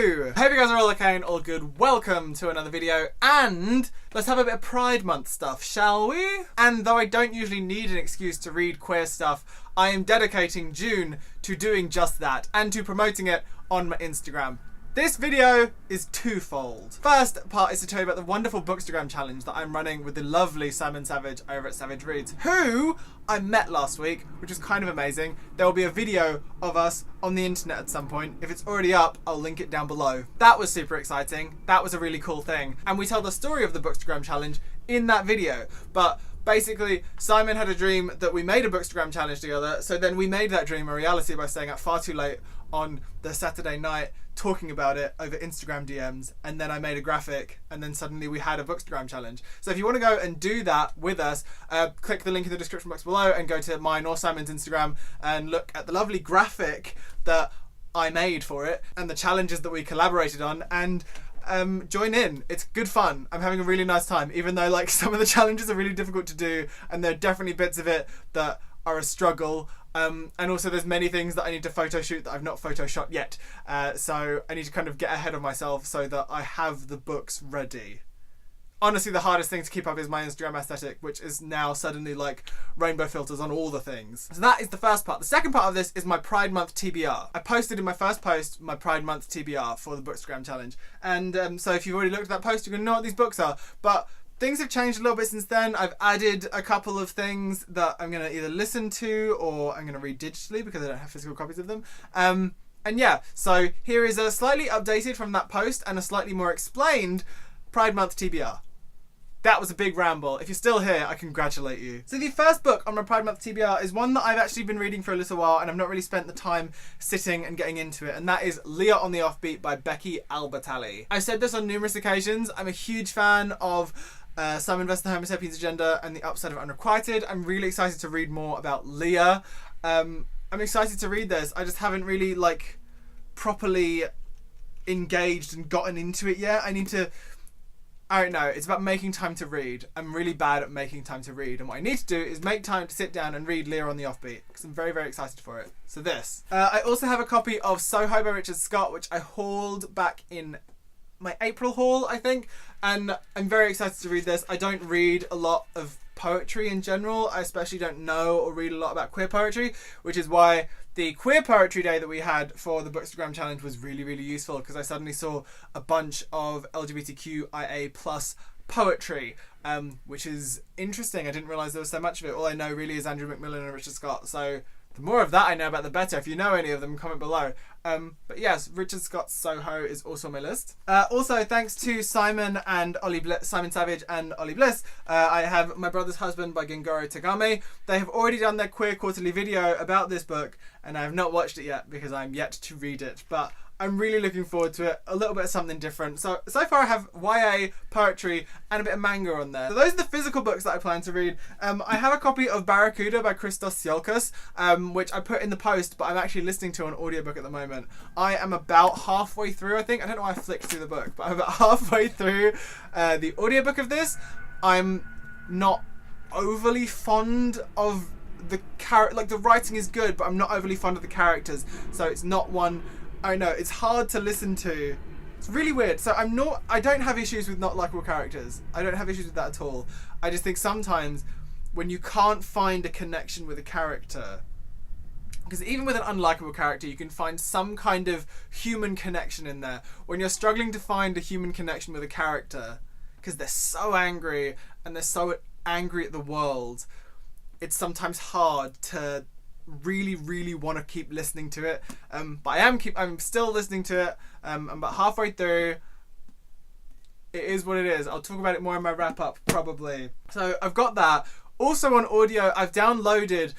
Hello! I hope you guys are all okay and all good. Welcome to another video, and let's have a bit of Pride Month stuff, shall we? And though I don't usually need an excuse to read queer stuff, I am dedicating June to doing just that and to promoting it on my Instagram. This video is twofold. First part is to tell you about the wonderful Bookstagram challenge that I'm running with the lovely Simon Savage over at Savage Reads, who I met last week, which was kind of amazing. There will be a video of us on the internet at some point. If it's already up, I'll link it down below. That was super exciting. That was a really cool thing. And we tell the story of the Bookstagram challenge in that video. But basically, Simon had a dream that we made a Bookstagram challenge together, so then we made that dream a reality by staying up far too late on the Saturday night talking about it over Instagram DMs, and then I made a graphic, and then suddenly we had a Bookstagram challenge. So if you want to go and do that with us, click the link in the description box below and go to mine or Simon's Instagram and look at the lovely graphic that I made for it and the challenges that we collaborated on, and join in. It's good fun. I'm having a really nice time, even though like some of the challenges are really difficult to do, and there are definitely bits of it that are a struggle. And also there's many things that I need to photo shoot that I've not photoshot yet. So I need to kind of get ahead of myself so that I have the books ready. Honestly, the hardest thing to keep up is my Instagram aesthetic, which is now suddenly like rainbow filters on all the things. So that is the first part. The second part of this is my Pride Month TBR. I posted in my first post my Pride Month TBR for the Bookstagram challenge. And so if you've already looked at that post, you're going to know what these books are. But things have changed a little bit since then. I've added a couple of things that I'm going to either listen to or I'm going to read digitally because I don't have physical copies of them. And yeah, so here is a slightly updated from that post and a slightly more explained Pride Month TBR. That was a big ramble. If you're still here, I congratulate you. So the first book on my Pride Month TBR is one that I've actually been reading for a little while and I've not really spent the time sitting and getting into it, and that is Leah on the Offbeat by Becky Albertalli. I've said this on numerous occasions. I'm a huge fan of Simon vs. the Homo Sapiens Agenda and the Upside of Unrequited. I'm really excited to read more about Leah. I'm excited to read this. I just haven't really like properly engaged and gotten into it yet. I don't know, it's about making time to read. I'm really bad at making time to read, and what I need to do is make time to sit down and read Leah on the Offbeat, because I'm very, very excited for it. So this. I also have a copy of Soho by Richard Scott, which I hauled back in my April haul, I think, and I'm very excited to read this. I don't read a lot of poetry in general. I especially don't know or read a lot about queer poetry, which is why the Queer Poetry Day that we had for the Bookstagram challenge was really, really useful, because I suddenly saw a bunch of LGBTQIA+ poetry, which is interesting. I didn't realise there was so much of it. All I know really is Andrew McMillan and Richard Scott, so the more of that I know about, the better. If you know any of them, comment below. But yes, Richard Scott's Soho is also on my list. Also, thanks to Simon and Simon Savage and Ollie Bliss, I have My Brother's Husband by Gengoro Tagame. They have already done their Queer Quarterly video about this book, and I have not watched it yet because I'm yet to read it. But I'm really looking forward to it. A little bit of something different. So far I have YA, poetry, and a bit of manga on there. So those are the physical books that I plan to read. I have a copy of Barracuda by Christos Tsiolkas, which I put in the post, but I'm actually listening to an audiobook at the moment. I am about halfway through, I think. I don't know why I flicked through the book, but I'm about halfway through the audiobook of this. I'm not overly fond of the like the writing is good, but I'm not overly fond of the characters. So it's not one, I know, it's hard to listen to. It's really weird. So I don't have issues with not likable characters. I don't have issues with that at all. I just think sometimes when you can't find a connection with a character, because even with an unlikable character, you can find some kind of human connection in there. When you're struggling to find a human connection with a character, because they're so angry and they're so angry at the world, it's sometimes hard to really, really want to keep listening to it. But I'm still listening to it. I'm about halfway through. It is what it is. I'll talk about it more in my wrap up probably. So I've got that. Also on audio, I've downloaded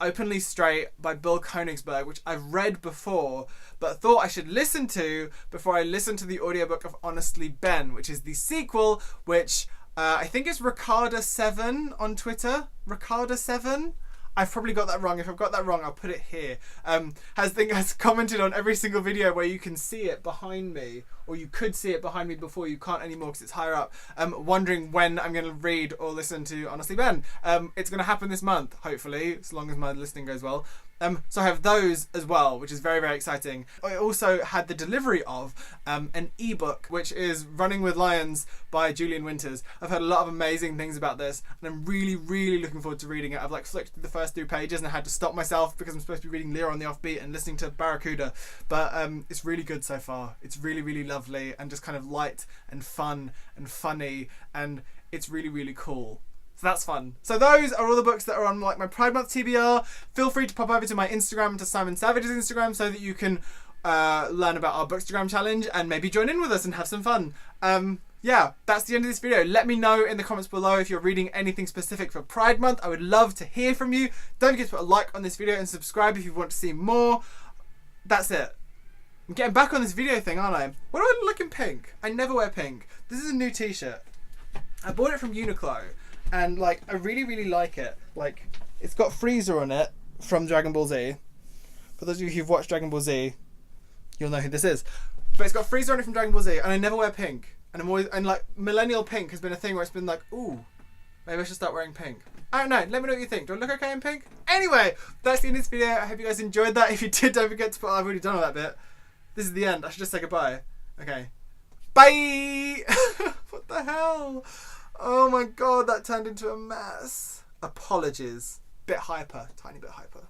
Openly Straight by Bill Koenigsberg, which I've read before, but thought I should listen to before I listen to the audiobook of Honestly Ben, which is the sequel, which I think it's Ricarda7 on Twitter. Ricarda7? I've probably got that wrong. If I've got that wrong, I'll put it here. Has commented on every single video where you can see it behind me, or you could see it behind me before. You can't anymore because it's higher up. Wondering when I'm going to read or listen to Honestly Ben. It's going to happen this month, hopefully, as long as my listening goes well. So I have those as well, which is very, very exciting. I also had the delivery of an ebook, which is Running with Lions by Julian Winters. I've heard a lot of amazing things about this, and I'm really, really looking forward to reading it. I've like flicked through the first 3 pages and I had to stop myself because I'm supposed to be reading Lear on the Offbeat and listening to Barracuda. But it's really good so far. It's really, really lovely and just kind of light and fun and funny, and it's really, really cool. So that's fun. So those are all the books that are on like my Pride Month TBR. Feel free to pop over to my Instagram, to Simon Savage's Instagram, so that you can learn about our Bookstagram challenge and maybe join in with us and have some fun. Yeah, that's the end of this video. Let me know in the comments below if you're reading anything specific for Pride Month. I would love to hear from you. Don't forget to put a like on this video and subscribe if you want to see more. That's it. I'm getting back on this video thing, aren't I? What do I look in pink? I never wear pink. This is a new t-shirt. I bought it from Uniqlo. And like, I really, really like it. Like, it's got Frieza on it from Dragon Ball Z. For those of you who've watched Dragon Ball Z, you'll know who this is. But it's got Frieza on it from Dragon Ball Z, and I never wear pink. And I'm always, and like, millennial pink has been a thing where it's been like, ooh, maybe I should start wearing pink. I don't know. Let me know what you think. Do I look okay in pink? Anyway, that's the end of this video. I hope you guys enjoyed that. If you did, don't forget to put. I've already done all that bit. This is the end. I should just say goodbye. Okay. Bye. What the hell? Oh my god, that turned into a mess. Apologies. Bit hyper. Tiny bit hyper.